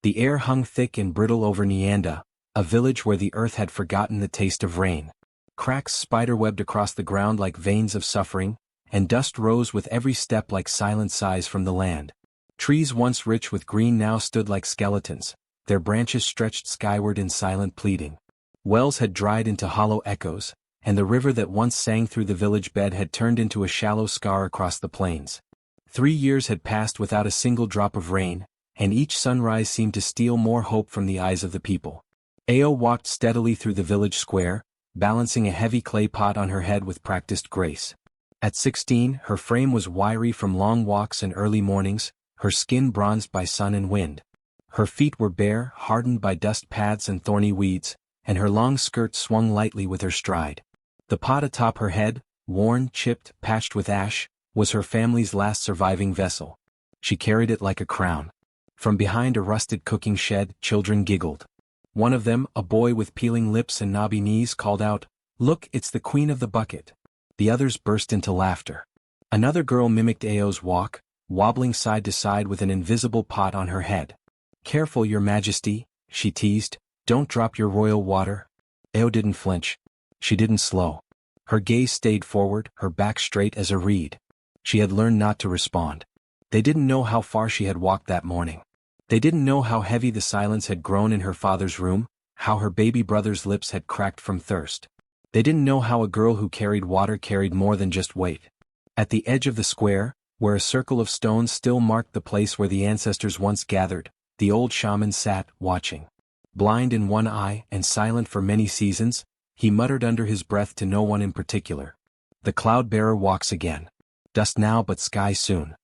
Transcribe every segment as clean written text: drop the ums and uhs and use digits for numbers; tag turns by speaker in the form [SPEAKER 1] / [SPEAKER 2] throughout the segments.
[SPEAKER 1] The air hung thick and brittle over Nyanda, a village where the earth had forgotten the taste of rain. Cracks spiderwebbed across the ground like veins of suffering, and dust rose with every step like silent sighs from the land. Trees once rich with green now stood like skeletons, their branches stretched skyward in silent pleading. Wells had dried into hollow echoes, and the river that once sang through the village bed had turned into a shallow scar across the plains. 3 years had passed without a single drop of rain, and each sunrise seemed to steal more hope from the eyes of the people. Ao walked steadily through the village square, balancing a heavy clay pot on her head with practiced grace. At 16, her frame was wiry from long walks and early mornings, her skin bronzed by sun and wind. Her feet were bare, hardened by dust paths and thorny weeds, and her long skirt swung lightly with her stride. The pot atop her head, worn, chipped, patched with ash, was her family's last surviving vessel. She carried it like a crown. From behind a rusted cooking shed, children giggled. One of them, a boy with peeling lips and knobby knees, called out, "Look, it's the queen of the bucket." The others burst into laughter. Another girl mimicked Ao's walk, wobbling side to side with an invisible pot on her head. "Careful, your majesty," she teased, "don't drop your royal water." Ao didn't flinch. She didn't slow. Her gaze stayed forward, her back straight as a reed. She had learned not to respond. They didn't know how far she had walked that morning. They didn't know how heavy the silence had grown in her father's room, how her baby brother's lips had cracked from thirst. They didn't know how a girl who carried water carried more than just weight. At the edge of the square, where a circle of stones still marked the place where the ancestors once gathered, the old shaman sat, watching. Blind in one eye and silent for many seasons, he muttered under his breath to no one in particular. "The cloud-bearer walks again. Dust now but sky soon."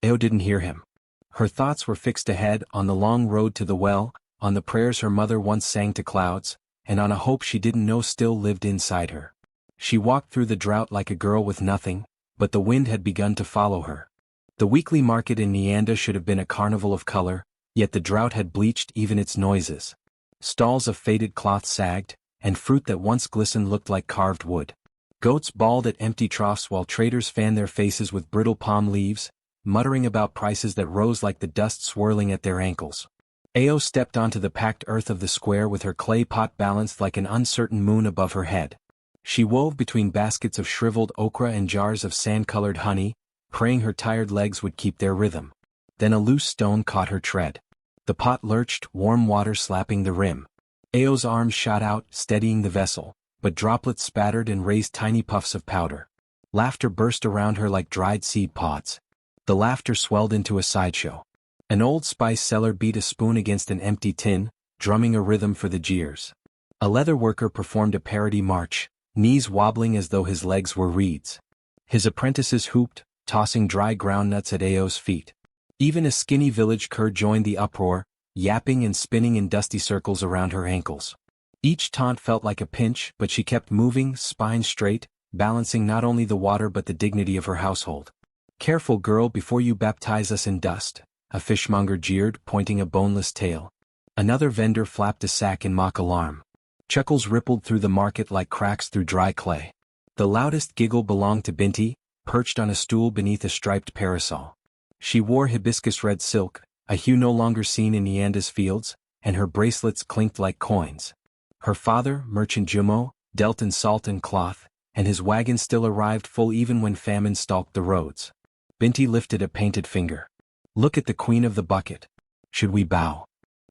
[SPEAKER 1] Ao didn't hear him. Her thoughts were fixed ahead, on the long road to the well, on the prayers her mother once sang to clouds, and on a hope she didn't know still lived inside her. She walked through the drought like a girl with nothing, but the wind had begun to follow her. The weekly market in Nyanda should have been a carnival of color, yet the drought had bleached even its noises. Stalls of faded cloth sagged, and fruit that once glistened looked like carved wood. Goats bawled at empty troughs while traders fanned their faces with brittle palm leaves, muttering about prices that rose like the dust swirling at their ankles. Ao stepped onto the packed earth of the square with her clay pot balanced like an uncertain moon above her head. She wove between baskets of shriveled okra and jars of sand-colored honey, praying her tired legs would keep their rhythm. Then a loose stone caught her tread. The pot lurched, warm water slapping the rim. Ao's arms shot out, steadying the vessel, but droplets spattered and raised tiny puffs of powder. Laughter burst around her like dried seed pods. The laughter swelled into a sideshow. An old spice seller beat a spoon against an empty tin, drumming a rhythm for the jeers. A leather worker performed a parody march, knees wobbling as though his legs were reeds. His apprentices hooped, tossing dry groundnuts at Ao's feet. Even a skinny village cur joined the uproar, yapping and spinning in dusty circles around her ankles. Each taunt felt like a pinch, but she kept moving, spine straight, balancing not only the water but the dignity of her household. "Careful, girl, before you baptize us in dust," a fishmonger jeered, pointing a boneless tail. Another vendor flapped a sack in mock alarm. Chuckles rippled through the market like cracks through dry clay. The loudest giggle belonged to Binti, perched on a stool beneath a striped parasol. She wore hibiscus-red silk, a hue no longer seen in Nyanda's fields, and her bracelets clinked like coins. Her father, Merchant Jumo, dealt in salt and cloth, and his wagon still arrived full even when famine stalked the roads. Binti lifted a painted finger. "Look at the queen of the bucket. Should we bow?"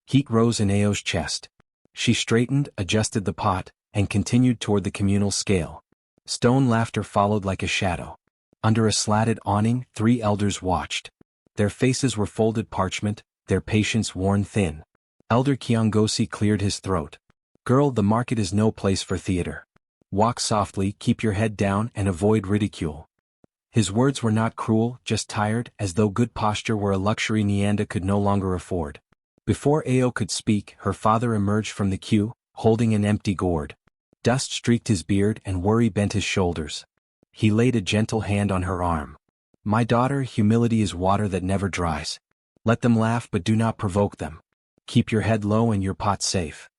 [SPEAKER 1] Heat rose in Ao's chest. She straightened, adjusted the pot, and continued toward the communal scale. Stone laughter followed like a shadow. Under a slatted awning, 3 elders watched. Their faces were folded parchment, their patience worn thin. Elder Kiongosi cleared his throat. "Girl, the market is no place for theater. Walk softly, keep your head down, and avoid ridicule." His words were not cruel, just tired, as though good posture were a luxury Nyanda could no longer afford. Before Ao could speak, her father emerged from the queue, holding an empty gourd. Dust streaked his beard and worry bent his shoulders. He laid a gentle hand on her arm. "My daughter, humility is water that never dries. Let them laugh but do not provoke them. Keep your head low and your pot safe."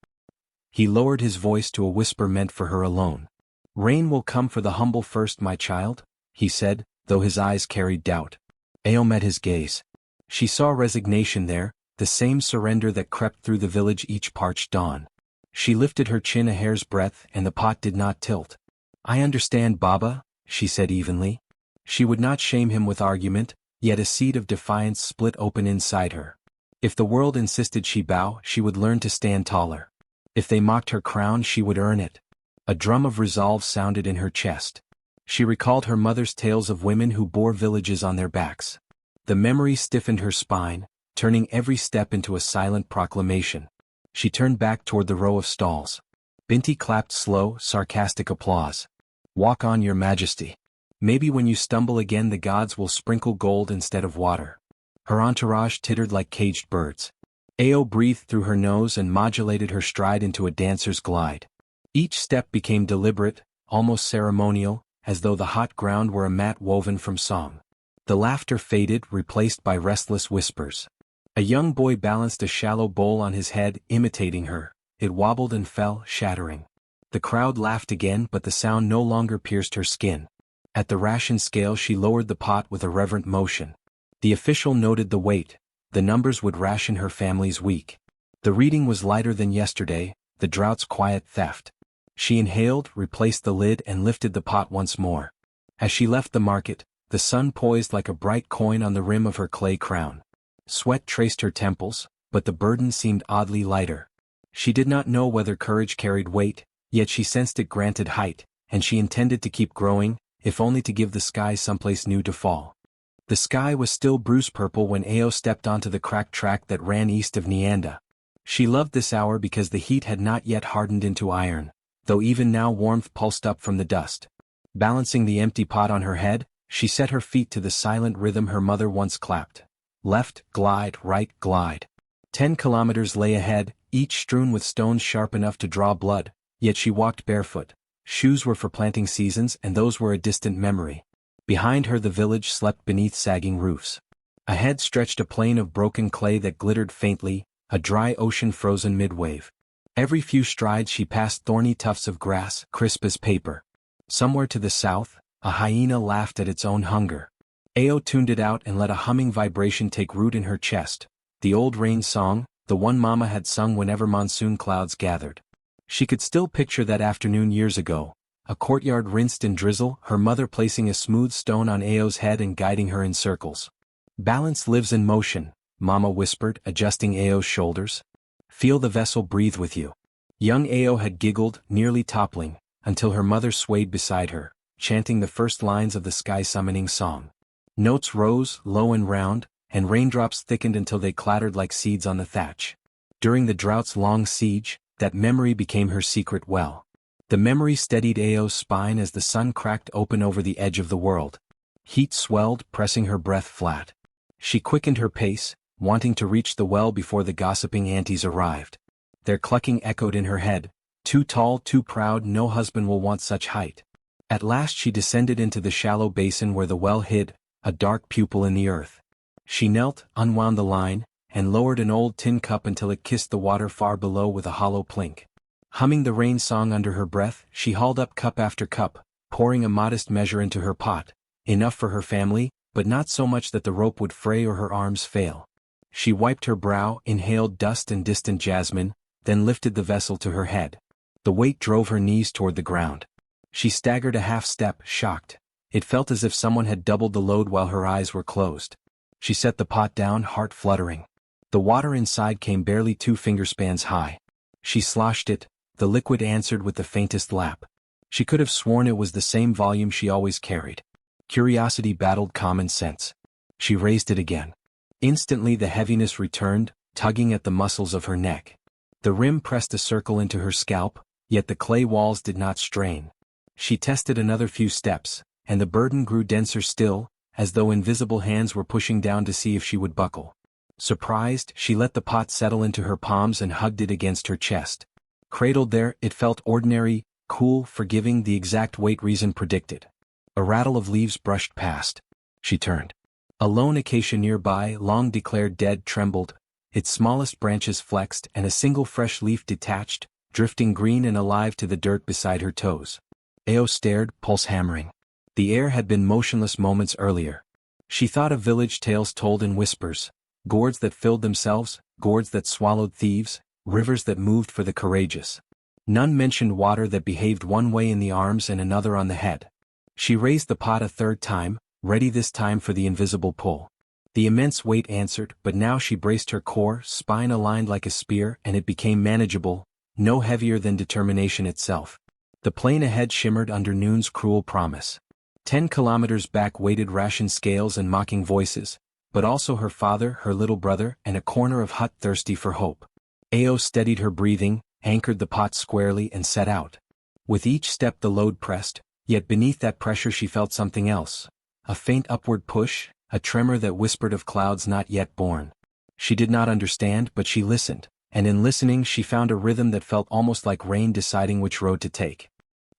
[SPEAKER 1] He lowered his voice to a whisper meant for her alone. "Rain will come for the humble first, my child," he said, though his eyes carried doubt. Ao met his gaze. She saw resignation there, the same surrender that crept through the village each parched dawn. She lifted her chin a hair's breadth and the pot did not tilt. "I understand, Baba," she said evenly. She would not shame him with argument, yet a seed of defiance split open inside her. If the world insisted she bow, she would learn to stand taller. If they mocked her crown, she would earn it. A drum of resolve sounded in her chest. She recalled her mother's tales of women who bore villages on their backs. The memory stiffened her spine, turning every step into a silent proclamation. She turned back toward the row of stalls. Binti clapped slow, sarcastic applause. "Walk on, Your Majesty. Maybe when you stumble again the gods will sprinkle gold instead of water." Her entourage tittered like caged birds. Ao breathed through her nose and modulated her stride into a dancer's glide. Each step became deliberate, almost ceremonial, as though the hot ground were a mat woven from song. The laughter faded, replaced by restless whispers. A young boy balanced a shallow bowl on his head, imitating her. It wobbled and fell, shattering. The crowd laughed again, but the sound no longer pierced her skin. At the ration scale she lowered the pot with a reverent motion. The official noted the weight. The numbers would ration her family's week. The reading was lighter than yesterday, the drought's quiet theft. She inhaled, replaced the lid and lifted the pot once more. As she left the market, the sun poised like a bright coin on the rim of her clay crown. Sweat traced her temples, but the burden seemed oddly lighter. She did not know whether courage carried weight, yet she sensed it granted height, and she intended to keep growing, if only to give the sky someplace new to fall. The sky was still bruise purple when Ao stepped onto the cracked track that ran east of Nianda. She loved this hour because the heat had not yet hardened into iron, though even now warmth pulsed up from the dust. Balancing the empty pot on her head, she set her feet to the silent rhythm her mother once clapped. Left, glide, right, glide. 10 kilometers lay ahead, each strewn with stones sharp enough to draw blood, yet she walked barefoot. Shoes were for planting seasons and those were a distant memory. Behind her the village slept beneath sagging roofs. Ahead stretched a plain of broken clay that glittered faintly, a dry ocean frozen mid-wave. Every few strides she passed thorny tufts of grass, crisp as paper. Somewhere to the south, a hyena laughed at its own hunger. Ao tuned it out and let a humming vibration take root in her chest. The old rain song, the one Mama had sung whenever monsoon clouds gathered. She could still picture that afternoon years ago. A courtyard rinsed in drizzle, her mother placing a smooth stone on Ao's head and guiding her in circles. "Balance lives in motion," Mama whispered, adjusting Ao's shoulders. "Feel the vessel breathe with you." Young Ao had giggled, nearly toppling, until her mother swayed beside her, chanting the first lines of the sky-summoning song. Notes rose, low and round, and raindrops thickened until they clattered like seeds on the thatch. During the drought's long siege, that memory became her secret well. The memory steadied Ao's spine as the sun cracked open over the edge of the world. Heat swelled, pressing her breath flat. She quickened her pace, wanting to reach the well before the gossiping aunties arrived. Their clucking echoed in her head. "Too tall, too proud, no husband will want such height." At last she descended into the shallow basin where the well hid, a dark pupil in the earth. She knelt, unwound the line, and lowered an old tin cup until it kissed the water far below with a hollow plink. Humming the rain song under her breath, she hauled up cup after cup, pouring a modest measure into her pot, enough for her family, but not so much that the rope would fray or her arms fail. She wiped her brow, inhaled dust and distant jasmine, then lifted the vessel to her head. The weight drove her knees toward the ground. She staggered a half step, shocked. It felt as if someone had doubled the load while her eyes were closed. She set the pot down, heart fluttering. The water inside came barely 2 fingerspans high. She sloshed it. The liquid answered with the faintest lap. She could have sworn it was the same volume she always carried. Curiosity battled common sense. She raised it again. Instantly the heaviness returned, tugging at the muscles of her neck. The rim pressed a circle into her scalp, yet the clay walls did not strain. She tested another few steps, and the burden grew denser still, as though invisible hands were pushing down to see if she would buckle. Surprised, she let the pot settle into her palms and hugged it against her chest. Cradled there, it felt ordinary, cool, forgiving, the exact weight reason predicted. A rattle of leaves brushed past. She turned. A lone acacia nearby, long declared dead, trembled. Its smallest branches flexed and a single fresh leaf detached, drifting green and alive to the dirt beside her toes. Ao stared, pulse hammering. The air had been motionless moments earlier. She thought of village tales told in whispers, gourds that filled themselves, gourds that swallowed thieves, rivers that moved for the courageous. None mentioned water that behaved one way in the arms and another on the head. She raised the pot a third time, ready this time for the invisible pull. The immense weight answered, but now she braced her core, spine aligned like a spear, and it became manageable, no heavier than determination itself. The plain ahead shimmered under noon's cruel promise. 10 kilometers back waited ration scales and mocking voices, but also her father, her little brother, and a corner of hut thirsty for hope. Ao steadied her breathing, anchored the pot squarely and set out. With each step the load pressed, yet beneath that pressure she felt something else. A faint upward push, a tremor that whispered of clouds not yet born. She did not understand, but she listened, and in listening she found a rhythm that felt almost like rain deciding which road to take.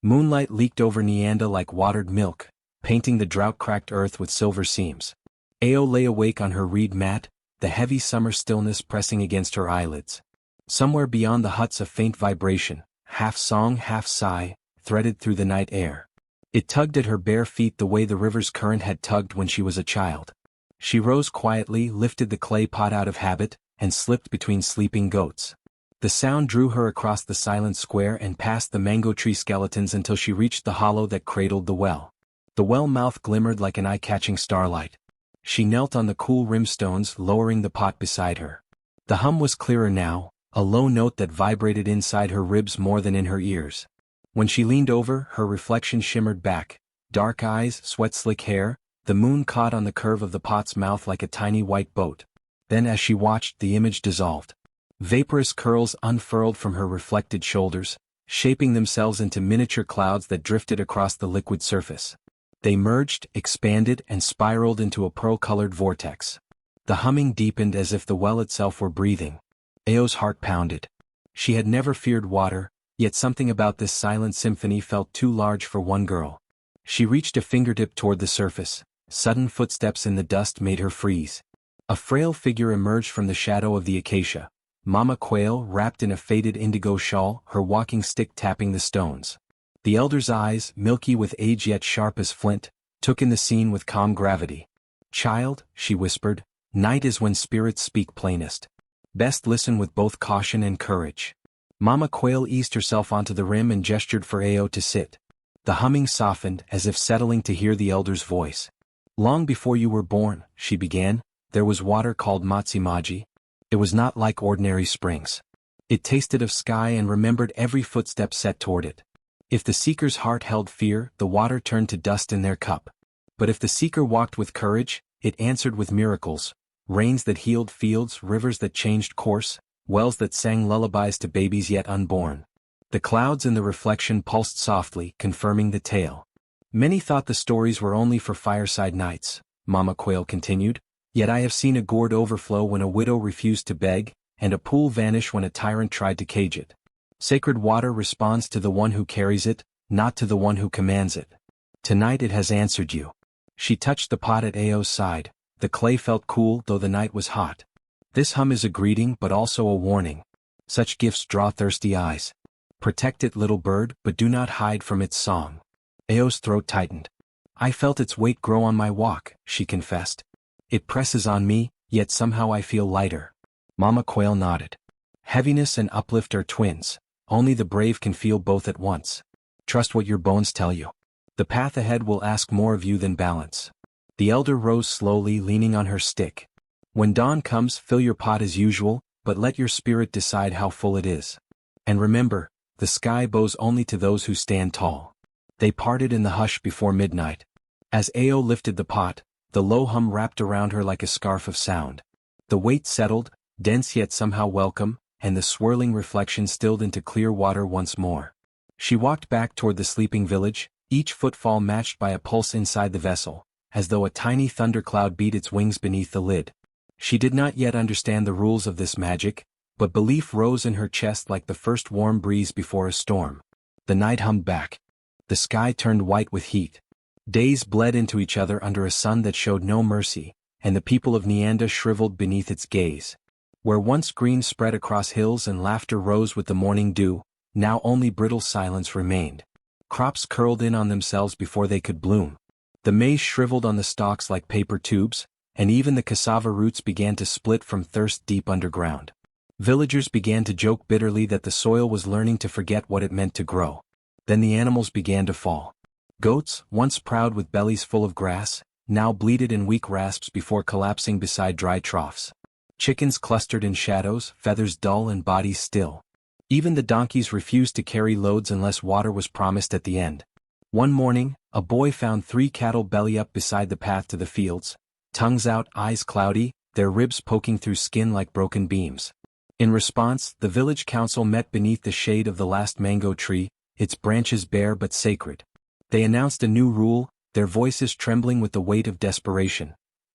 [SPEAKER 1] Moonlight leaked over Nianda like watered milk, painting the drought-cracked earth with silver seams. Ao lay awake on her reed mat, the heavy summer stillness pressing against her eyelids. Somewhere beyond the huts a faint vibration, half song half sigh, threaded through the night air. It tugged at her bare feet the way the river's current had tugged when she was a child. She rose quietly, lifted the clay pot out of habit, and slipped between sleeping goats. The sound drew her across the silent square and past the mango tree skeletons until she reached the hollow that cradled the well. The well mouth glimmered like an eye-catching starlight. She knelt on the cool rimstones, lowering the pot beside her. The hum was clearer now, a low note that vibrated inside her ribs more than in her ears. When she leaned over, her reflection shimmered back, dark eyes, sweat-slick hair, the moon caught on the curve of the pot's mouth like a tiny white boat. Then as she watched, the image dissolved. Vaporous curls unfurled from her reflected shoulders, shaping themselves into miniature clouds that drifted across the liquid surface. They merged, expanded, and spiraled into a pearl-colored vortex. The humming deepened as if the well itself were breathing. Ao's heart pounded. She had never feared water, yet something about this silent symphony felt too large for one girl. She reached a fingertip toward the surface. Sudden footsteps in the dust made her freeze. A frail figure emerged from the shadow of the acacia. Mama Quail, wrapped in a faded indigo shawl, her walking stick tapping the stones. The elder's eyes, milky with age yet sharp as flint, took in the scene with calm gravity. "Child," she whispered, "night is when spirits speak plainest. Best listen with both caution and courage." Mama Quail eased herself onto the rim and gestured for Ao to sit. The humming softened, as if settling to hear the elder's voice. "Long before you were born," she began, "there was water called Matsimaji. It was not like ordinary springs. It tasted of sky and remembered every footstep set toward it. If the seeker's heart held fear, the water turned to dust in their cup. But if the seeker walked with courage, it answered with miracles, rains that healed fields, rivers that changed course, wells that sang lullabies to babies yet unborn." The clouds in the reflection pulsed softly, confirming the tale. "Many thought the stories were only for fireside nights," Mama Quail continued, "yet I have seen a gourd overflow when a widow refused to beg, and a pool vanish when a tyrant tried to cage it. Sacred water responds to the one who carries it, not to the one who commands it. Tonight it has answered you." She touched the pot at Ao's side. The clay felt cool though the night was hot. "This hum is a greeting but also a warning. Such gifts draw thirsty eyes. Protect it, little bird, but do not hide from its song." Ao's throat tightened. "I felt its weight grow on my walk," she confessed. "It presses on me, yet somehow I feel lighter." Mama Quail nodded. "Heaviness and uplift are twins. Only the brave can feel both at once. Trust what your bones tell you. The path ahead will ask more of you than balance." The elder rose slowly, leaning on her stick. "When dawn comes, fill your pot as usual, but let your spirit decide how full it is. And remember, the sky bows only to those who stand tall." They parted in the hush before midnight. As Ao lifted the pot, the low hum wrapped around her like a scarf of sound. The weight settled, dense yet somehow welcome, and the swirling reflection stilled into clear water once more. She walked back toward the sleeping village, each footfall matched by a pulse inside the vessel, as though a tiny thundercloud beat its wings beneath the lid. She did not yet understand the rules of this magic, but belief rose in her chest like the first warm breeze before a storm. The night hummed back. The sky turned white with heat. Days bled into each other under a sun that showed no mercy, and the people of Nianda shriveled beneath its gaze. Where once green spread across hills and laughter rose with the morning dew, now only brittle silence remained. Crops curled in on themselves before they could bloom. The maize shriveled on the stalks like paper tubes, and even the cassava roots began to split from thirst deep underground. Villagers began to joke bitterly that the soil was learning to forget what it meant to grow. Then the animals began to fall. Goats, once proud with bellies full of grass, now bleated in weak rasps before collapsing beside dry troughs. Chickens clustered in shadows, feathers dull and bodies still. Even the donkeys refused to carry loads unless water was promised at the end. One morning, a boy found 3 cattle belly up beside the path to the fields, tongues out, eyes cloudy, their ribs poking through skin like broken beams. In response, the village council met beneath the shade of the last mango tree, its branches bare but sacred. They announced a new rule, their voices trembling with the weight of desperation.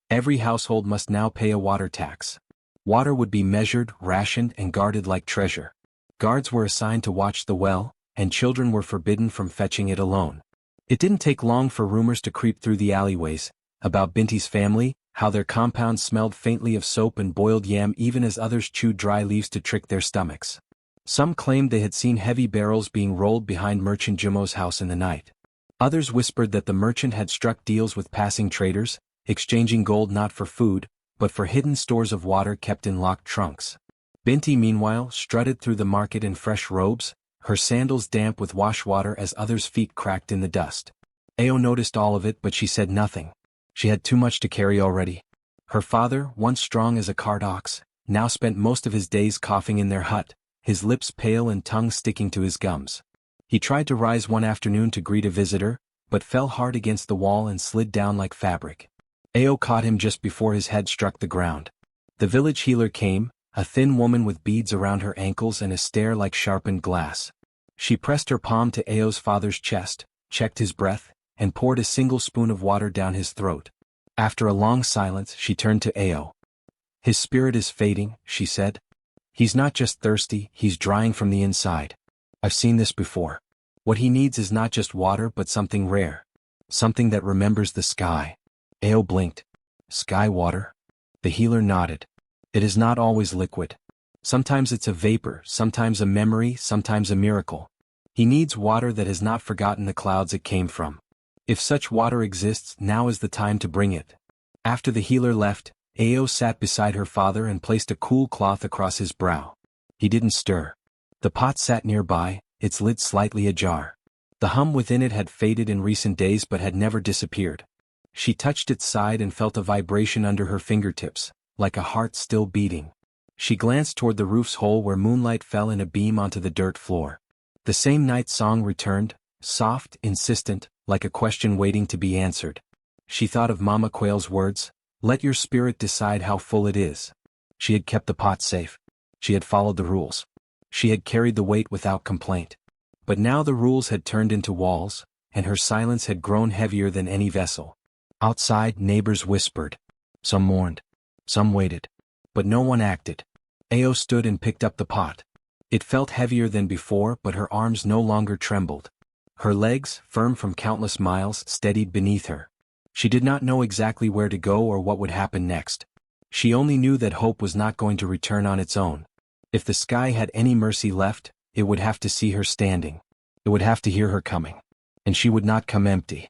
[SPEAKER 1] Every household must now pay a water tax. Water would be measured, rationed, and guarded like treasure. Guards were assigned to watch the well, and children were forbidden from fetching it alone. It didn't take long for rumors to creep through the alleyways, about Binti's family, how their compound smelled faintly of soap and boiled yam even as others chewed dry leaves to trick their stomachs. Some claimed they had seen heavy barrels being rolled behind Merchant Jumo's house in the night. Others whispered that the merchant had struck deals with passing traders, exchanging gold not for food, but for hidden stores of water kept in locked trunks. Binti meanwhile strutted through the market in fresh robes, her sandals damp with wash water as others' feet cracked in the dust. Ao noticed all of it but she said nothing. She had too much to carry already. Her father, once strong as a cart ox, now spent most of his days coughing in their hut, his lips pale and tongue sticking to his gums. He tried to rise one afternoon to greet a visitor, but fell hard against the wall and slid down like fabric. Ao caught him just before his head struck the ground. The village healer came, a thin woman with beads around her ankles and a stare like sharpened glass. She pressed her palm to Ao's father's chest, checked his breath, and poured a single spoon of water down his throat. After a long silence, she turned to Ao. "His spirit is fading," she said. "He's not just thirsty, he's drying from the inside. I've seen this before. What he needs is not just water but something rare. Something that remembers the sky." Ao blinked. "Sky water?" The healer nodded. "It is not always liquid. Sometimes it's a vapor, sometimes a memory, sometimes a miracle. He needs water that has not forgotten the clouds it came from. If such water exists, now is the time to bring it." After the healer left, Ao sat beside her father and placed a cool cloth across his brow. He didn't stir. The pot sat nearby, its lid slightly ajar. The hum within it had faded in recent days but had never disappeared. She touched its side and felt a vibration under her fingertips, like a heart still beating. She glanced toward the roof's hole where moonlight fell in a beam onto the dirt floor. The same night song returned, soft, insistent, like a question waiting to be answered. She thought of Mama Quail's words, "Let your spirit decide how full it is." She had kept the pot safe. She had followed the rules. She had carried the weight without complaint. But now the rules had turned into walls, and her silence had grown heavier than any vessel. Outside, neighbors whispered. Some mourned. Some waited. But no one acted. Ao stood and picked up the pot. It felt heavier than before, but her arms no longer trembled. Her legs, firm from countless miles, steadied beneath her. She did not know exactly where to go or what would happen next. She only knew that hope was not going to return on its own. If the sky had any mercy left, it would have to see her standing. It would have to hear her coming. And she would not come empty.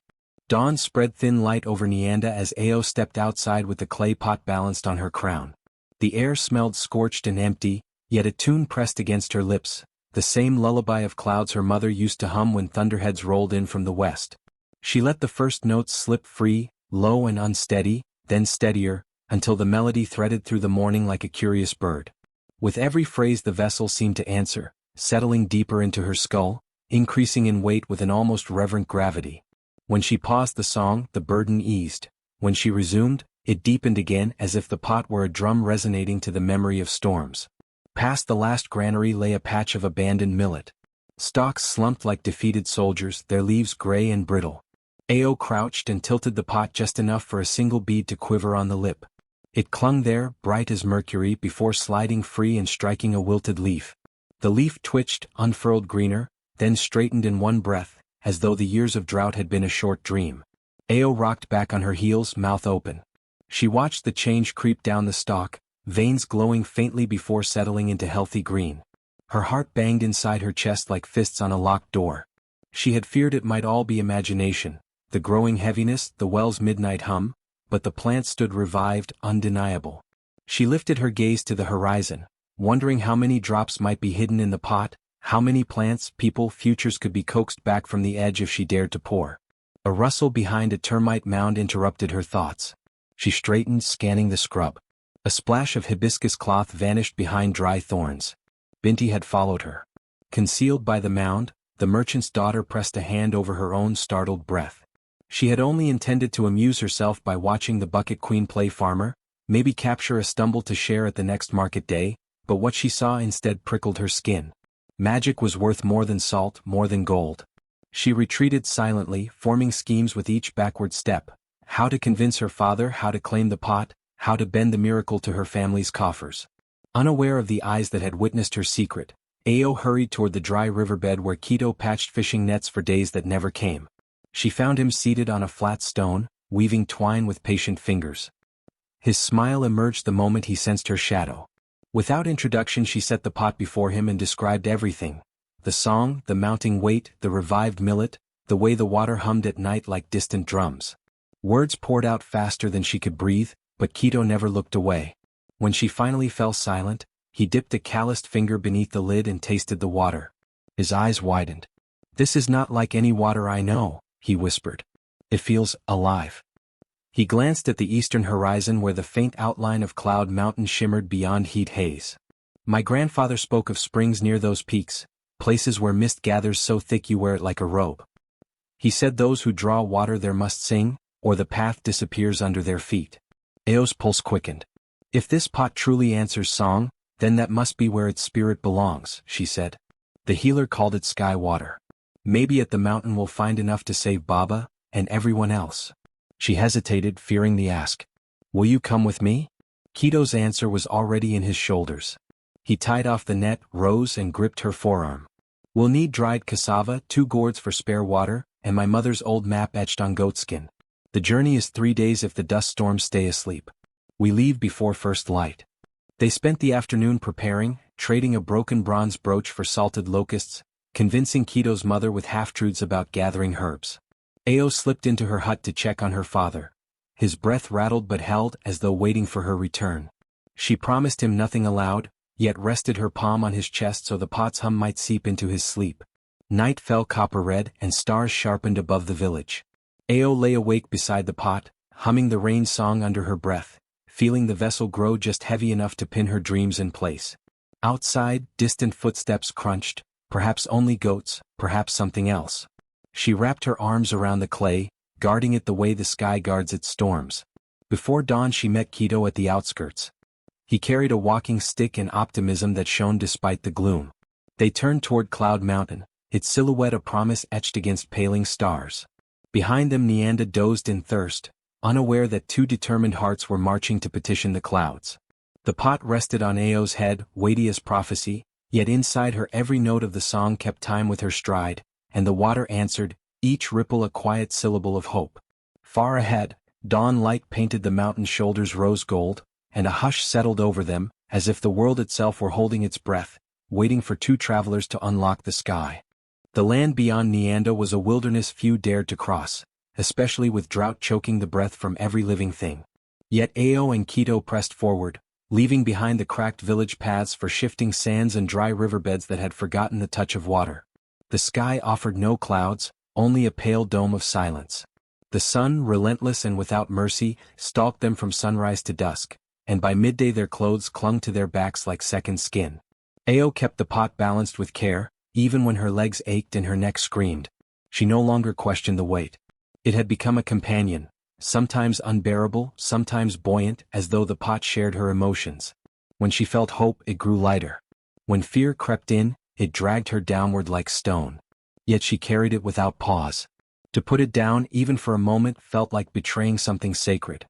[SPEAKER 1] Dawn spread thin light over Nyanda as Ao stepped outside with the clay pot balanced on her crown. The air smelled scorched and empty, yet a tune pressed against her lips, the same lullaby of clouds her mother used to hum when thunderheads rolled in from the west. She let the first notes slip free, low and unsteady, then steadier, until the melody threaded through the morning like a curious bird. With every phrase the vessel seemed to answer, settling deeper into her skull, increasing in weight with an almost reverent gravity. When she paused the song, the burden eased. When she resumed, it deepened again as if the pot were a drum resonating to the memory of storms. Past the last granary lay a patch of abandoned millet. Stalks slumped like defeated soldiers, their leaves gray and brittle. Ao crouched and tilted the pot just enough for a single bead to quiver on the lip. It clung there, bright as mercury, before sliding free and striking a wilted leaf. The leaf twitched, unfurled greener, then straightened in one breath, as though the years of drought had been a short dream. Ao rocked back on her heels, mouth open. She watched the change creep down the stalk, veins glowing faintly before settling into healthy green. Her heart banged inside her chest like fists on a locked door. She had feared it might all be imagination, the growing heaviness, the well's midnight hum, but the plant stood revived, undeniable. She lifted her gaze to the horizon, wondering how many drops might be hidden in the pot, how many plants, people, futures could be coaxed back from the edge if she dared to pour. A rustle behind a termite mound interrupted her thoughts. She straightened, scanning the scrub. A splash of hibiscus cloth vanished behind dry thorns. Binti had followed her. Concealed by the mound, the merchant's daughter pressed a hand over her own startled breath. She had only intended to amuse herself by watching the bucket queen play farmer, maybe capture a stumble to share at the next market day, but what she saw instead prickled her skin. Magic was worth more than salt, more than gold. She retreated silently, forming schemes with each backward step. How to convince her father, how to claim the pot, how to bend the miracle to her family's coffers. Unaware of the eyes that had witnessed her secret, Ao hurried toward the dry riverbed where Keto patched fishing nets for days that never came. She found him seated on a flat stone, weaving twine with patient fingers. His smile emerged the moment he sensed her shadow. Without introduction she set the pot before him and described everything. The song, the mounting weight, the revived millet, the way the water hummed at night like distant drums. Words poured out faster than she could breathe, but Keto never looked away. When she finally fell silent, he dipped a calloused finger beneath the lid and tasted the water. His eyes widened. "This is not like any water I know," he whispered. "It feels alive." He glanced at the eastern horizon where the faint outline of Cloud Mountain shimmered beyond heat haze. "My grandfather spoke of springs near those peaks, places where mist gathers so thick you wear it like a robe. He said those who draw water there must sing, or the path disappears under their feet." Ao's pulse quickened. "If this pot truly answers song, then that must be where its spirit belongs," she said. The healer called it sky water. "Maybe at the mountain we'll find enough to save Baba, and everyone else." She hesitated, fearing the ask. "Will you come with me?" Keto's answer was already in his shoulders. He tied off the net, rose and gripped her forearm. "We'll need dried cassava, 2 gourds for spare water, and my mother's old map etched on goatskin. The journey is 3 days if the dust storms stay asleep. We leave before first light." They spent the afternoon preparing, trading a broken bronze brooch for salted locusts, convincing Keto's mother with half-truths about gathering herbs. Ao slipped into her hut to check on her father. His breath rattled but held as though waiting for her return. She promised him nothing aloud, yet rested her palm on his chest so the pot's hum might seep into his sleep. Night fell copper-red and stars sharpened above the village. Ao lay awake beside the pot, humming the rain song under her breath, feeling the vessel grow just heavy enough to pin her dreams in place. Outside, distant footsteps crunched, perhaps only goats, perhaps something else. She wrapped her arms around the clay, guarding it the way the sky guards its storms. Before dawn she met Keto at the outskirts. He carried a walking stick and optimism that shone despite the gloom. They turned toward Cloud Mountain, its silhouette a promise etched against paling stars. Behind them Nianda dozed in thirst, unaware that 2 determined hearts were marching to petition the clouds. The pot rested on Ao's head, weighty as prophecy, yet inside her every note of the song kept time with her stride, and the water answered, each ripple a quiet syllable of hope. Far ahead, dawn light painted the mountain shoulders rose gold, and a hush settled over them, as if the world itself were holding its breath, waiting for 2 travelers to unlock the sky. The land beyond Nianda was a wilderness few dared to cross, especially with drought choking the breath from every living thing. Yet Ao and Keto pressed forward, leaving behind the cracked village paths for shifting sands and dry riverbeds that had forgotten the touch of water. The sky offered no clouds, only a pale dome of silence. The sun, relentless and without mercy, stalked them from sunrise to dusk, and by midday their clothes clung to their backs like second skin. Ao kept the pot balanced with care, even when her legs ached and her neck screamed. She no longer questioned the weight. It had become a companion, sometimes unbearable, sometimes buoyant, as though the pot shared her emotions. When she felt hope, it grew lighter. When fear crept in, it dragged her downward like stone. Yet she carried it without pause. To put it down, even for a moment, felt like betraying something sacred.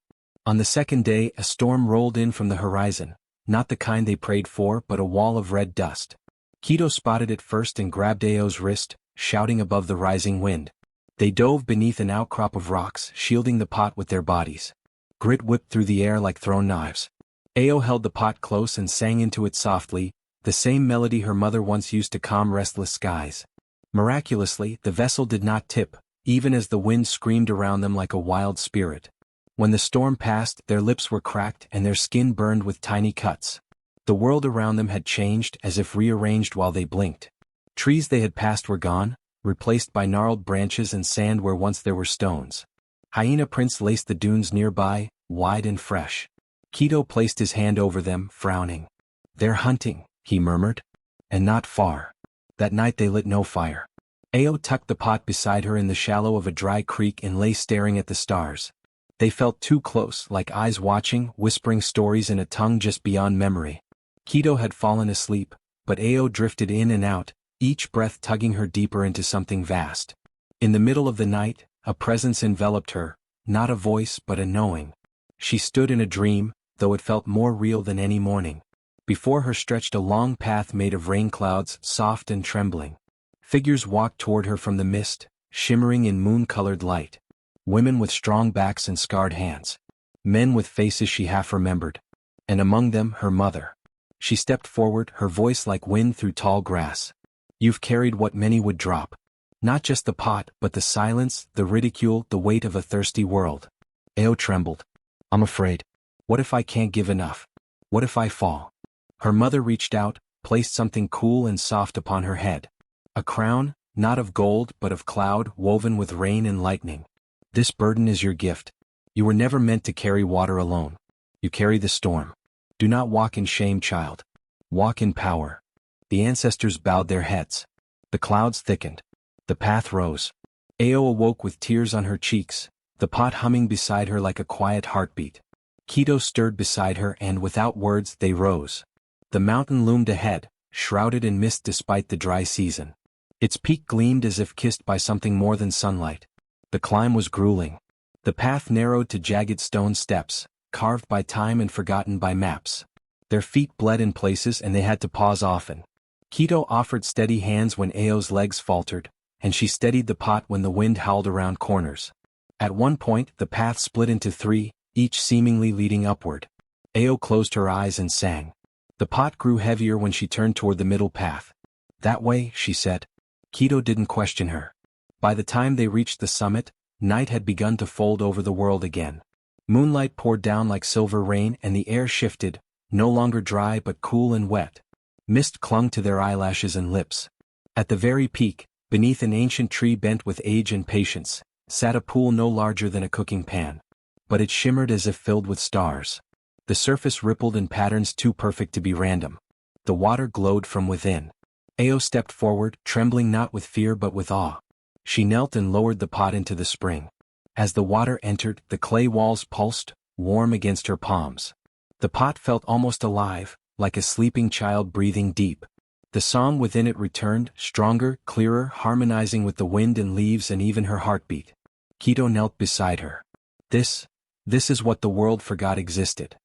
[SPEAKER 1] On the second day, a storm rolled in from the horizon, not the kind they prayed for, but a wall of red dust. Keto spotted it first and grabbed Ao's wrist, shouting above the rising wind. They dove beneath an outcrop of rocks, shielding the pot with their bodies. Grit whipped through the air like thrown knives. Ao held the pot close and sang into it softly, the same melody her mother once used to calm restless skies. Miraculously, the vessel did not tip, even as the wind screamed around them like a wild spirit. When the storm passed, their lips were cracked and their skin burned with tiny cuts. The world around them had changed, as if rearranged while they blinked. Trees they had passed were gone, replaced by gnarled branches and sand where once there were stones. Hyena prints laced the dunes nearby, wide and fresh. Keto placed his hand over them, frowning. "They're hunting," he murmured. "And not far." That night they lit no fire. Ao tucked the pot beside her in the shallow of a dry creek and lay staring at the stars. They felt too close, like eyes watching, whispering stories in a tongue just beyond memory. Keto had fallen asleep, but Ao drifted in and out, each breath tugging her deeper into something vast. In the middle of the night, a presence enveloped her, not a voice but a knowing. She stood in a dream, though it felt more real than any morning. Before her stretched a long path made of rain clouds, soft and trembling. Figures walked toward her from the mist, shimmering in moon-colored light. Women with strong backs and scarred hands. Men with faces she half remembered. And among them, her mother. She stepped forward, her voice like wind through tall grass. "You've carried what many would drop. Not just the pot, but the silence, the ridicule, the weight of a thirsty world." Ao trembled. "I'm afraid. What if I can't give enough? What if I fall?" Her mother reached out, placed something cool and soft upon her head. A crown, not of gold but of cloud, woven with rain and lightning. "This burden is your gift. You were never meant to carry water alone. You carry the storm. Do not walk in shame, child. Walk in power." The ancestors bowed their heads. The clouds thickened. The path rose. Ao awoke with tears on her cheeks, the pot humming beside her like a quiet heartbeat. Keto stirred beside her and without words they rose. The mountain loomed ahead, shrouded in mist despite the dry season. Its peak gleamed as if kissed by something more than sunlight. The climb was grueling. The path narrowed to jagged stone steps, carved by time and forgotten by maps. Their feet bled in places and they had to pause often. Keto offered steady hands when Ao's legs faltered, and she steadied the pot when the wind howled around corners. At one point the path split into three, each seemingly leading upward. Ao closed her eyes and sang. The pot grew heavier when she turned toward the middle path. "That way," she said. Keto didn't question her. By the time they reached the summit, night had begun to fold over the world again. Moonlight poured down like silver rain and the air shifted, no longer dry but cool and wet. Mist clung to their eyelashes and lips. At the very peak, beneath an ancient tree bent with age and patience, sat a pool no larger than a cooking pan. But it shimmered as if filled with stars. The surface rippled in patterns too perfect to be random. The water glowed from within. Ao stepped forward, trembling not with fear but with awe. She knelt and lowered the pot into the spring. As the water entered, the clay walls pulsed, warm against her palms. The pot felt almost alive, like a sleeping child breathing deep. The song within it returned, stronger, clearer, harmonizing with the wind and leaves and even her heartbeat. Keto knelt beside her. This is what the world forgot existed."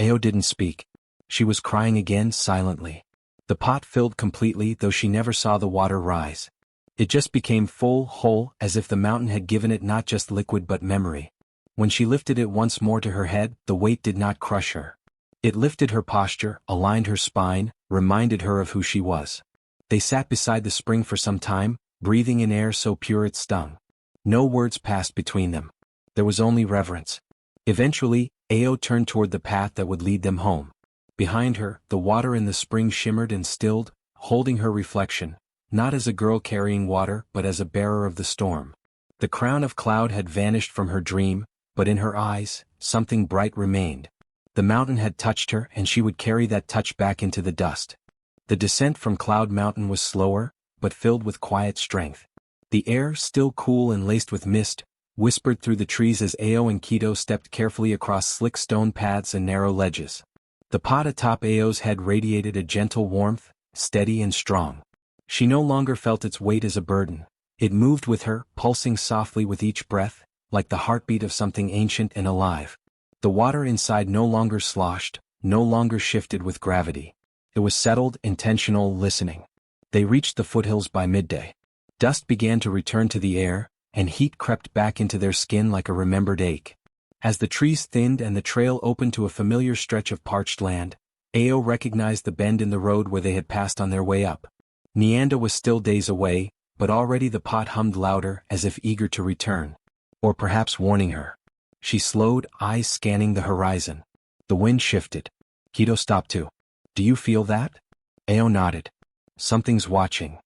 [SPEAKER 1] Ao didn't speak. She was crying again, silently. The pot filled completely, though she never saw the water rise. It just became full, whole, as if the mountain had given it not just liquid but memory. When she lifted it once more to her head, the weight did not crush her. It lifted her posture, aligned her spine, reminded her of who she was. They sat beside the spring for some time, breathing in air so pure it stung. No words passed between them. There was only reverence. Eventually, Ao turned toward the path that would lead them home. Behind her, the water in the spring shimmered and stilled, holding her reflection, not as a girl carrying water but as a bearer of the storm. The crown of cloud had vanished from her dream, but in her eyes, something bright remained. The mountain had touched her and she would carry that touch back into the dust. The descent from Cloud Mountain was slower, but filled with quiet strength. The air, still cool and laced with mist, whispered through the trees as Ao and Keto stepped carefully across slick stone paths and narrow ledges. The pot atop Ao's head radiated a gentle warmth, steady and strong. She no longer felt its weight as a burden. It moved with her, pulsing softly with each breath, like the heartbeat of something ancient and alive. The water inside no longer sloshed, no longer shifted with gravity. It was settled, intentional, listening. They reached the foothills by midday. Dust began to return to the air, and heat crept back into their skin like a remembered ache. As the trees thinned and the trail opened to a familiar stretch of parched land, Ao recognized the bend in the road where they had passed on their way up. Nyanda was still days away, but already the pot hummed louder as if eager to return. Or perhaps warning her. She slowed, eyes scanning the horizon. The wind shifted. Kido stopped too. Do you feel that? Ao nodded. Something's watching.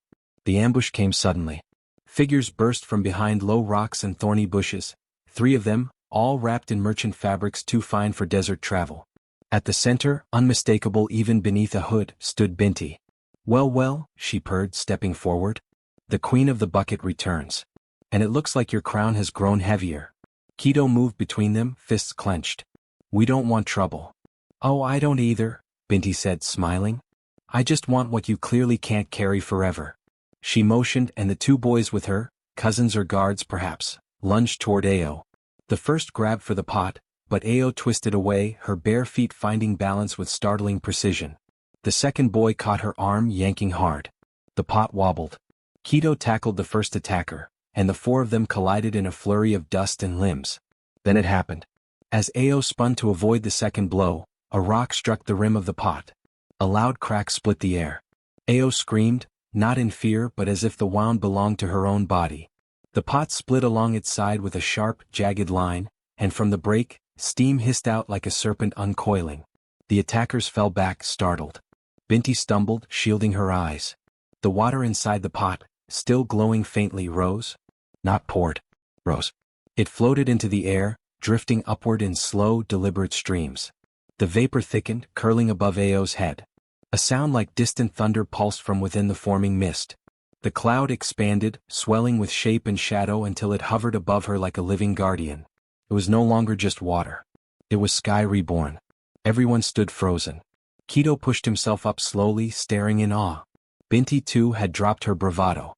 [SPEAKER 1] The ambush came suddenly. Figures burst from behind low rocks and thorny bushes, 3 of them, all wrapped in merchant fabrics too fine for desert travel. At the center, unmistakable even beneath a hood, stood Binti. Well, she purred, stepping forward. The queen of the bucket returns. And it looks like your crown has grown heavier. Kido moved between them, fists clenched. We don't want trouble. Oh, I don't either, Binti said, smiling. I just want what you clearly can't carry forever. She motioned, and the 2 boys with her, cousins or guards perhaps, lunged toward Ao. The first grabbed for the pot, but Ao twisted away, her bare feet finding balance with startling precision. The second boy caught her arm, yanking hard. The pot wobbled. Kido tackled the first attacker, and the 4 of them collided in a flurry of dust and limbs. Then it happened. As Ao spun to avoid the second blow, a rock struck the rim of the pot. A loud crack split the air. Ao screamed, not in fear but as if the wound belonged to her own body. The pot split along its side with a sharp, jagged line, and from the break, steam hissed out like a serpent uncoiling. The attackers fell back, startled. Binti stumbled, shielding her eyes. The water inside the pot, still glowing faintly, rose. Not poured. Rose. It floated into the air, drifting upward in slow, deliberate streams. The vapor thickened, curling above Ao's head. A sound like distant thunder pulsed from within the forming mist. The cloud expanded, swelling with shape and shadow until it hovered above her like a living guardian. It was no longer just water. It was sky reborn. Everyone stood frozen. Kido pushed himself up slowly, staring in awe. Binti too had dropped her bravado.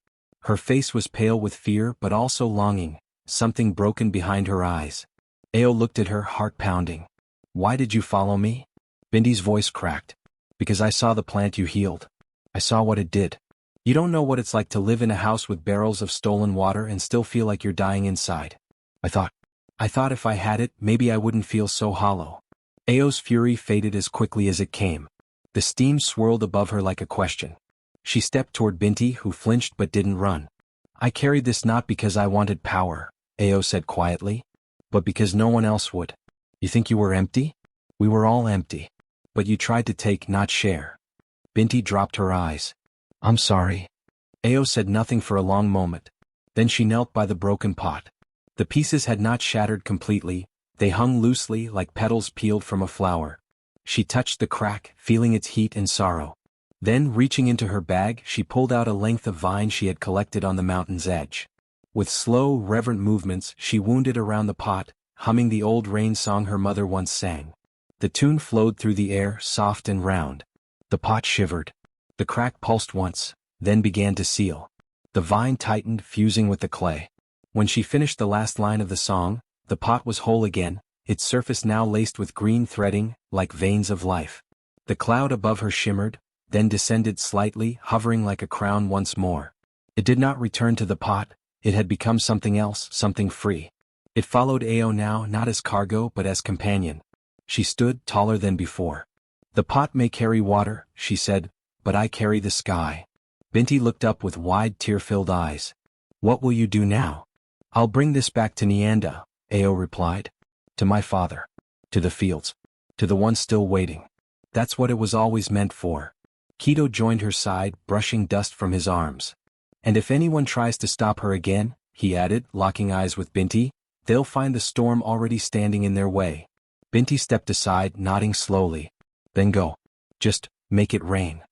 [SPEAKER 1] Her face was pale with fear but also longing, something broken behind her eyes. Ao looked at her, heart pounding. Why did you follow me? Binti's voice cracked. Because I saw the plant you healed. I saw what it did. You don't know what it's like to live in a house with barrels of stolen water and still feel like you're dying inside. I thought if I had it, maybe I wouldn't feel so hollow. Ao's fury faded as quickly as it came. The steam swirled above her like a question. She stepped toward Binti, who flinched but didn't run. I carried this not because I wanted power, Ao said quietly, but because no one else would. You think you were empty? We were all empty. But you tried to take, not share. Binti dropped her eyes. I'm sorry. Ao said nothing for a long moment. Then she knelt by the broken pot. The pieces had not shattered completely, they hung loosely like petals peeled from a flower. She touched the crack, feeling its heat and sorrow. Then, reaching into her bag, she pulled out a length of vine she had collected on the mountain's edge. With slow, reverent movements, she wound it around the pot, humming the old rain song her mother once sang. The tune flowed through the air, soft and round. The pot shivered. The crack pulsed once, then began to seal. The vine tightened, fusing with the clay. When she finished the last line of the song, the pot was whole again, its surface now laced with green threading, like veins of life. The cloud above her shimmered, then descended slightly, hovering like a crown once more. It did not return to the pot, it had become something else, something free. It followed Ao now, not as cargo but as companion. She stood, taller than before. The pot may carry water, she said, but I carry the sky. Binti looked up with wide, tear-filled eyes. What will you do now? I'll bring this back to Nyanda, Ao replied. To my father. To the fields. To the ones still waiting. That's what it was always meant for. Kido joined her side, brushing dust from his arms. And if anyone tries to stop her again, he added, locking eyes with Binti, they'll find the storm already standing in their way. Binti stepped aside, nodding slowly. Then go. Just make it rain.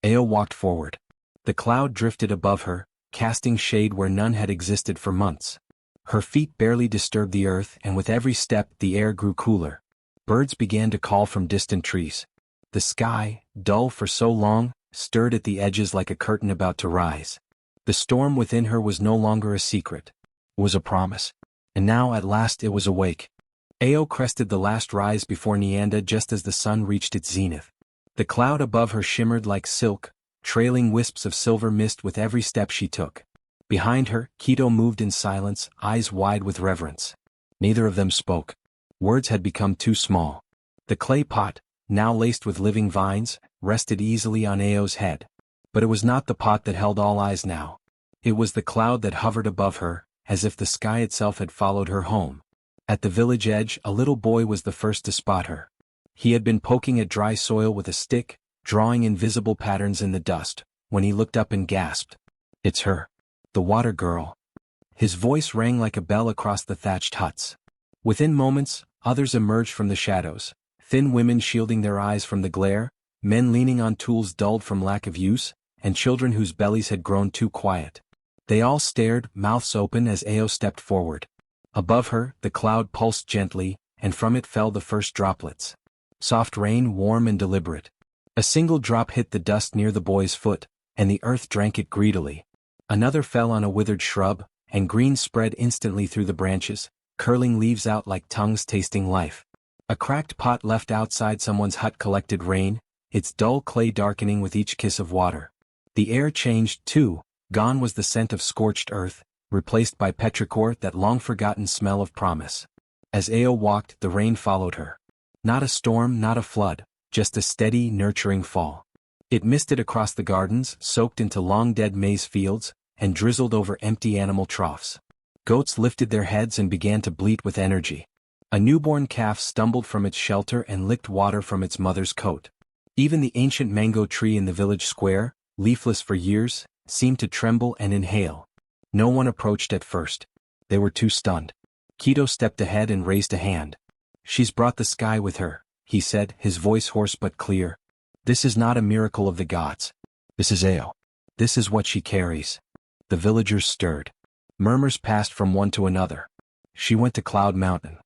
[SPEAKER 1] Ao walked forward. The cloud drifted above her, casting shade where none had existed for months. Her feet barely disturbed the earth, and with every step the air grew cooler. Birds began to call from distant trees. The sky, dull for so long, stirred at the edges like a curtain about to rise. The storm within her was no longer a secret. It was a promise. And now at last it was awake. Ao crested the last rise before Nyanda just as the sun reached its zenith. The cloud above her shimmered like silk, trailing wisps of silver mist with every step she took. Behind her, Kido moved in silence, eyes wide with reverence. Neither of them spoke. Words had become too small. The clay pot, now laced with living vines, rested easily on Ao's head. But it was not the pot that held all eyes now. It was the cloud that hovered above her, as if the sky itself had followed her home. At the village edge, a little boy was the first to spot her. He had been poking at dry soil with a stick, drawing invisible patterns in the dust, when he looked up and gasped. "It's her. The water girl." His voice rang like a bell across the thatched huts. Within moments, others emerged from the shadows, thin women shielding their eyes from the glare, men leaning on tools dulled from lack of use, and children whose bellies had grown too quiet. They all stared, mouths open as Ao stepped forward. Above her, the cloud pulsed gently, and from it fell the first droplets. Soft rain, warm and deliberate. A single drop hit the dust near the boy's foot, and the earth drank it greedily. Another fell on a withered shrub, and green spread instantly through the branches, curling leaves out like tongues tasting life. A cracked pot left outside someone's hut collected rain, its dull clay darkening with each kiss of water. The air changed, too. Gone was the scent of scorched earth, replaced by petrichor, that long-forgotten smell of promise. As Ao walked, the rain followed her. Not a storm, not a flood, just a steady, nurturing fall. It misted across the gardens, soaked into long-dead maize fields, and drizzled over empty animal troughs. Goats lifted their heads and began to bleat with energy. A newborn calf stumbled from its shelter and licked water from its mother's coat. Even the ancient mango tree in the village square, leafless for years, seemed to tremble and inhale. No one approached at first. They were too stunned. Keto stepped ahead and raised a hand. "She's brought the sky with her," he said, his voice hoarse but clear. "This is not a miracle of the gods. This is Ao. This is what she carries." The villagers stirred. Murmurs passed from one to another. "She went to Cloud Mountain.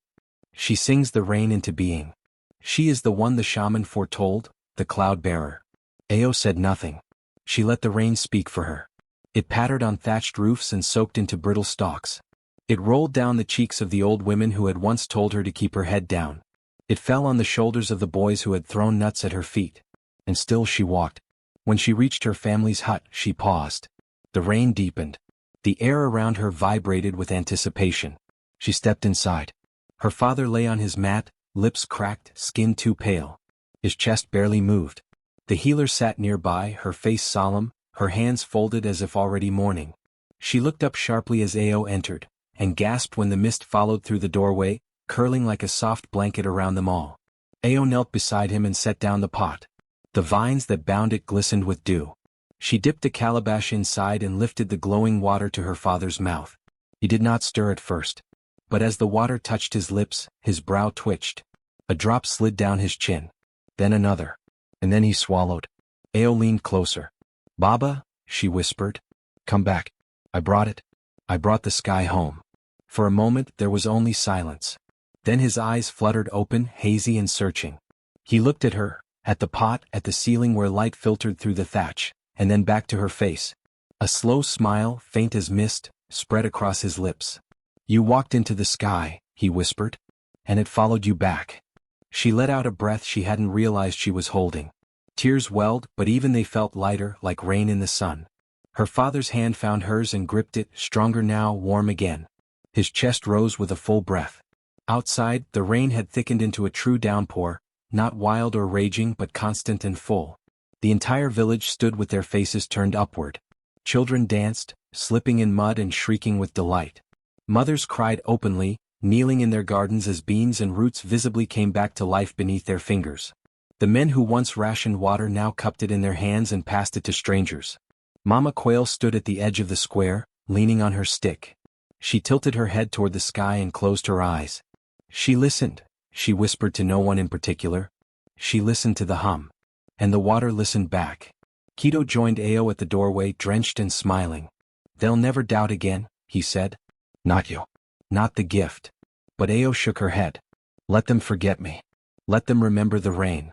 [SPEAKER 1] She sings the rain into being. She is the one the shaman foretold, the cloud bearer." Ao said nothing. She let the rain speak for her. It pattered on thatched roofs and soaked into brittle stalks. It rolled down the cheeks of the old women who had once told her to keep her head down. It fell on the shoulders of the boys who had thrown nuts at her feet. And still she walked. When she reached her family's hut, she paused. The rain deepened. The air around her vibrated with anticipation. She stepped inside. Her father lay on his mat, lips cracked, skin too pale. His chest barely moved. The healer sat nearby, her face solemn, her hands folded as if already mourning. She looked up sharply as Ao entered, and gasped when the mist followed through the doorway, curling like a soft blanket around them all. Ao knelt beside him and set down the pot. The vines that bound it glistened with dew. She dipped the calabash inside and lifted the glowing water to her father's mouth. He did not stir at first. But as the water touched his lips, his brow twitched. A drop slid down his chin. Then another. And then he swallowed. Ao leaned closer. "Baba," she whispered. "Come back. I brought it. I brought the sky home." For a moment there was only silence. Then his eyes fluttered open, hazy and searching. He looked at her, at the pot, at the ceiling where light filtered through the thatch, and then back to her face. A slow smile, faint as mist, spread across his lips. "You walked into the sky," he whispered. "And it followed you back." She let out a breath she hadn't realized she was holding. Tears welled, but even they felt lighter, like rain in the sun. Her father's hand found hers and gripped it, stronger now, warm again. His chest rose with a full breath. Outside, the rain had thickened into a true downpour, not wild or raging but constant and full. The entire village stood with their faces turned upward. Children danced, slipping in mud and shrieking with delight. Mothers cried openly, kneeling in their gardens as beans and roots visibly came back to life beneath their fingers. The men who once rationed water now cupped it in their hands and passed it to strangers. Mama Quail stood at the edge of the square, leaning on her stick. She tilted her head toward the sky and closed her eyes. She listened. She whispered to no one in particular. She listened to the hum. And the water listened back. Keto joined Ao at the doorway, drenched and smiling. "They'll never doubt again," he said. "Not you. Not the gift." But Ao shook her head. "Let them forget me. Let them remember the rain."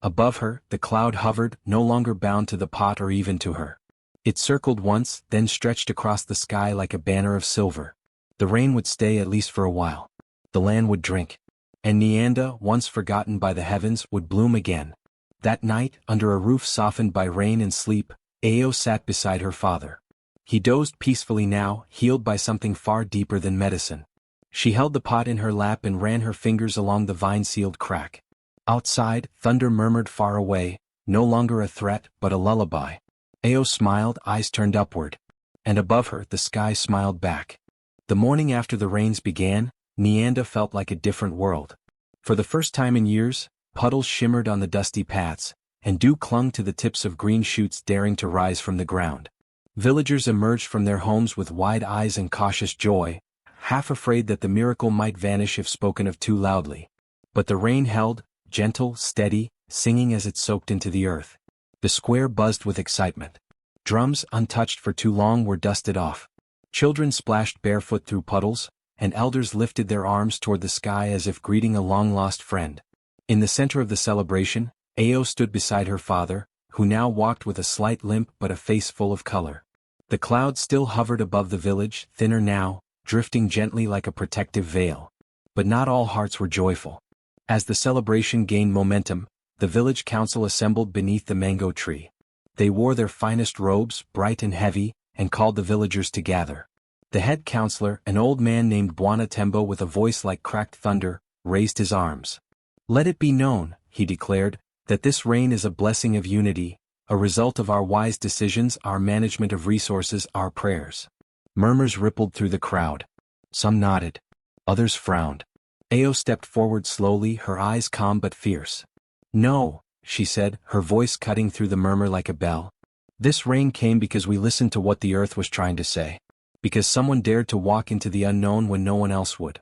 [SPEAKER 1] Above her, the cloud hovered, no longer bound to the pot or even to her. It circled once, then stretched across the sky like a banner of silver. The rain would stay at least for a while. The land would drink. And Nyanda, once forgotten by the heavens, would bloom again. That night, under a roof softened by rain and sleep, Ao sat beside her father. He dozed peacefully now, healed by something far deeper than medicine. She held the pot in her lap and ran her fingers along the vine-sealed crack. Outside, thunder murmured far away, no longer a threat but a lullaby. Ao smiled, eyes turned upward. And above her, the sky smiled back. The morning after the rains began, Nianda felt like a different world. For the first time in years, puddles shimmered on the dusty paths, and dew clung to the tips of green shoots daring to rise from the ground. Villagers emerged from their homes with wide eyes and cautious joy, half afraid that the miracle might vanish if spoken of too loudly. But the rain held, gentle, steady, singing as it soaked into the earth. The square buzzed with excitement. Drums, untouched for too long, were dusted off. Children splashed barefoot through puddles, and elders lifted their arms toward the sky as if greeting a long-lost friend. In the center of the celebration, Ao stood beside her father, who now walked with a slight limp but a face full of color. The clouds still hovered above the village, thinner now, drifting gently like a protective veil. But not all hearts were joyful. As the celebration gained momentum, the village council assembled beneath the mango tree. They wore their finest robes, bright and heavy, and called the villagers to gather. The head counselor, an old man named Bwana Tembo with a voice like cracked thunder, raised his arms. "Let it be known," he declared, "that this rain is a blessing of unity, a result of our wise decisions, our management of resources, our prayers." Murmurs rippled through the crowd. Some nodded. Others frowned. Ao stepped forward slowly, her eyes calm but fierce. "No," she said, her voice cutting through the murmur like a bell. "This rain came because we listened to what the earth was trying to say. Because someone dared to walk into the unknown when no one else would."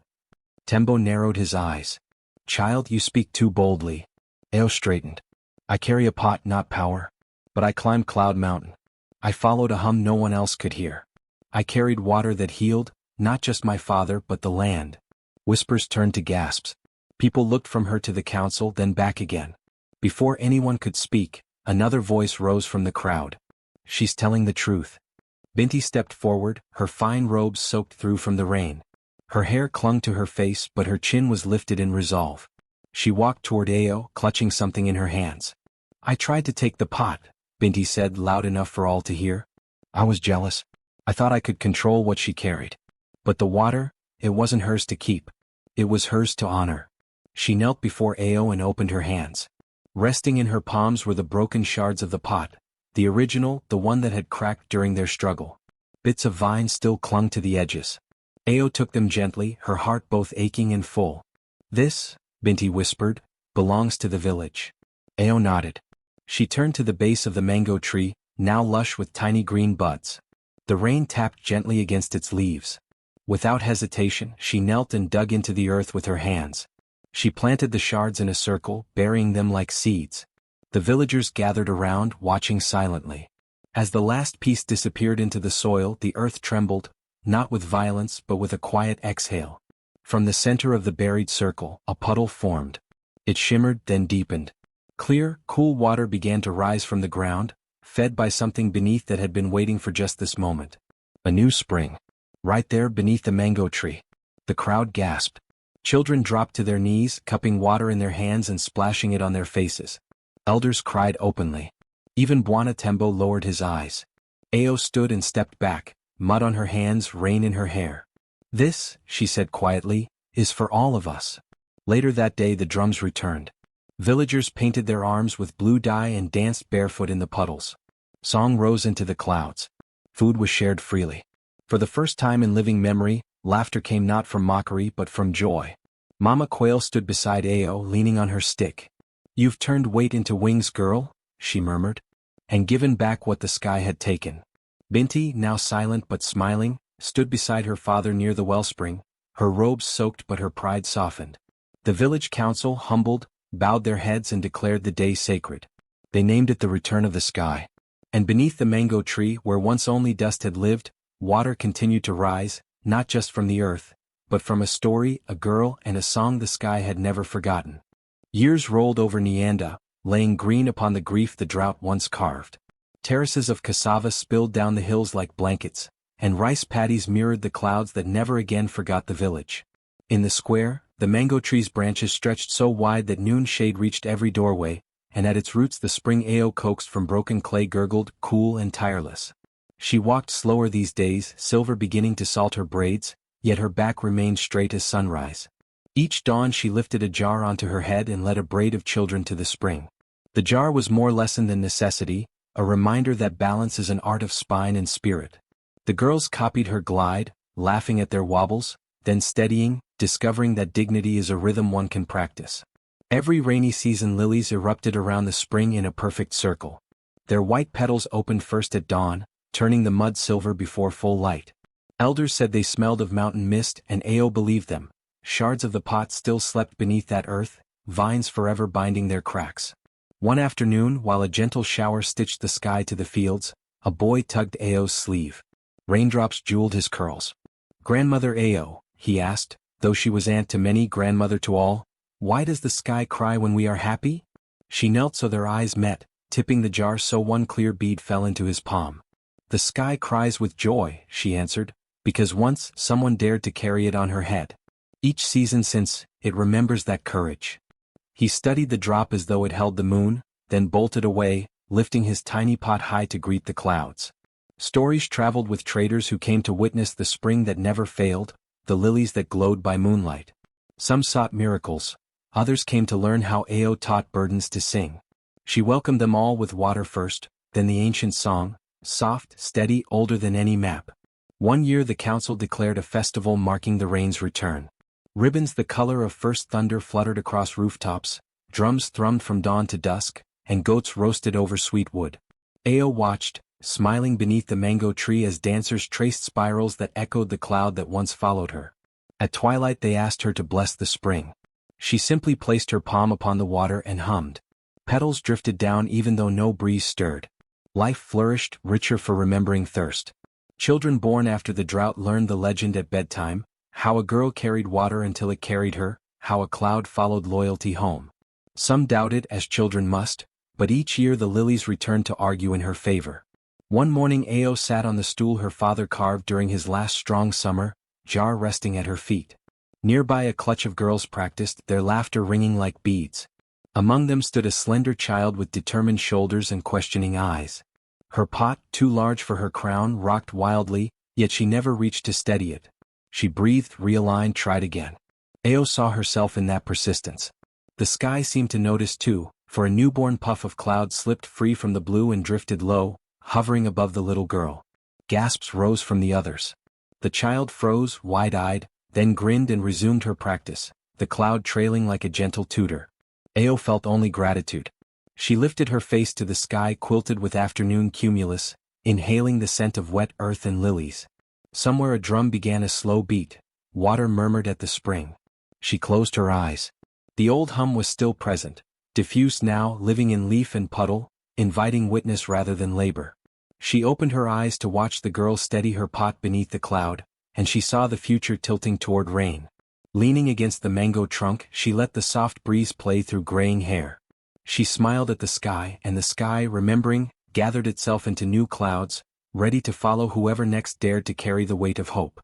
[SPEAKER 1] Tembo narrowed his eyes. "Child, you speak too boldly." Ao straightened. "I carry a pot, not power. But I climbed Cloud Mountain. I followed a hum no one else could hear. I carried water that healed, not just my father but the land." Whispers turned to gasps. People looked from her to the council, then back again. Before anyone could speak, another voice rose from the crowd. "She's telling the truth." Binti stepped forward, her fine robes soaked through from the rain. Her hair clung to her face but her chin was lifted in resolve. She walked toward Ao, clutching something in her hands. "I tried to take the pot," Binti said loud enough for all to hear. "I was jealous. I thought I could control what she carried. But the water, it wasn't hers to keep. It was hers to honor." She knelt before Ao and opened her hands. Resting in her palms were the broken shards of the pot, the original, the one that had cracked during their struggle. Bits of vine still clung to the edges. Ao took them gently, her heart both aching and full. "This," Binti whispered, "belongs to the village." Ao nodded. She turned to the base of the mango tree, now lush with tiny green buds. The rain tapped gently against its leaves. Without hesitation, she knelt and dug into the earth with her hands. She planted the shards in a circle, burying them like seeds. The villagers gathered around, watching silently. As the last piece disappeared into the soil, the earth trembled, not with violence but with a quiet exhale. From the center of the buried circle, a puddle formed. It shimmered, then deepened. Clear, cool water began to rise from the ground, fed by something beneath that had been waiting for just this moment. A new spring. Right there beneath the mango tree. The crowd gasped. Children dropped to their knees, cupping water in their hands and splashing it on their faces. Elders cried openly. Even Bwana Tembo lowered his eyes. Ao stood and stepped back, mud on her hands, rain in her hair. "This," she said quietly, "is for all of us." Later that day the drums returned. Villagers painted their arms with blue dye and danced barefoot in the puddles. Song rose into the clouds. Food was shared freely. For the first time in living memory, laughter came not from mockery but from joy. Mama Quail stood beside Ao, leaning on her stick. "You've turned weight into wings, girl," she murmured, "and given back what the sky had taken." Binti, now silent but smiling, stood beside her father near the wellspring, her robes soaked but her pride softened. The village council, humbled, bowed their heads and declared the day sacred. They named it the return of the sky. And beneath the mango tree, where once only dust had lived, water continued to rise, not just from the earth, but from a story, a girl, and a song the sky had never forgotten. Years rolled over Nianda, laying green upon the grief the drought once carved. Terraces of cassava spilled down the hills like blankets, and rice paddies mirrored the clouds that never again forgot the village. In the square, the mango tree's branches stretched so wide that noon shade reached every doorway, and at its roots the spring Ao coaxed from broken clay gurgled, cool and tireless. She walked slower these days, silver beginning to salt her braids, yet her back remained straight as sunrise. Each dawn she lifted a jar onto her head and led a braid of children to the spring. The jar was more lesson than necessity, a reminder that balance is an art of spine and spirit. The girls copied her glide, laughing at their wobbles, then steadying, discovering that dignity is a rhythm one can practice. Every rainy season lilies erupted around the spring in a perfect circle. Their white petals opened first at dawn, turning the mud silver before full light. Elders said they smelled of mountain mist, and Ao believed them. Shards of the pot still slept beneath that earth, vines forever binding their cracks. One afternoon, while a gentle shower stitched the sky to the fields, a boy tugged Ao's sleeve. Raindrops jeweled his curls. "Grandmother Ao," he asked, though she was aunt to many, grandmother to all, "why does the sky cry when we are happy?" She knelt so their eyes met, tipping the jar so one clear bead fell into his palm. "The sky cries with joy," she answered, "because once someone dared to carry it on her head. Each season since, it remembers that courage." He studied the drop as though it held the moon, then bolted away, lifting his tiny pot high to greet the clouds. Stories traveled with traders who came to witness the spring that never failed, the lilies that glowed by moonlight. Some sought miracles, others came to learn how Ao taught burdens to sing. She welcomed them all with water first, then the ancient song, soft, steady, older than any map. One year the council declared a festival marking the rain's return. Ribbons the color of first thunder fluttered across rooftops, drums thrummed from dawn to dusk, and goats roasted over sweet wood. Ao watched, smiling beneath the mango tree as dancers traced spirals that echoed the cloud that once followed her. At twilight they asked her to bless the spring. She simply placed her palm upon the water and hummed. Petals drifted down even though no breeze stirred. Life flourished, richer for remembering thirst. Children born after the drought learned the legend at bedtime, how a girl carried water until it carried her, how a cloud followed loyalty home. Some doubted, as children must, but each year the lilies returned to argue in her favor. One morning Ao sat on the stool her father carved during his last strong summer, jar resting at her feet. Nearby a clutch of girls practiced, their laughter ringing like beads. Among them stood a slender child with determined shoulders and questioning eyes. Her pot, too large for her crown, rocked wildly, yet she never reached to steady it. She breathed, realigned, tried again. Ao saw herself in that persistence. The sky seemed to notice too, for a newborn puff of cloud slipped free from the blue and drifted low, hovering above the little girl. Gasps rose from the others. The child froze, wide-eyed, then grinned and resumed her practice, the cloud trailing like a gentle tutor. Ao felt only gratitude. She lifted her face to the sky quilted with afternoon cumulus, inhaling the scent of wet earth and lilies. Somewhere a drum began a slow beat, water murmured at the spring. She closed her eyes. The old hum was still present, diffused now, living in leaf and puddle, inviting witness rather than labor. She opened her eyes to watch the girl steady her pot beneath the cloud, and she saw the future tilting toward rain. Leaning against the mango trunk, she let the soft breeze play through graying hair. She smiled at the sky, and the sky, remembering, gathered itself into new clouds, ready to follow whoever next dared to carry the weight of hope.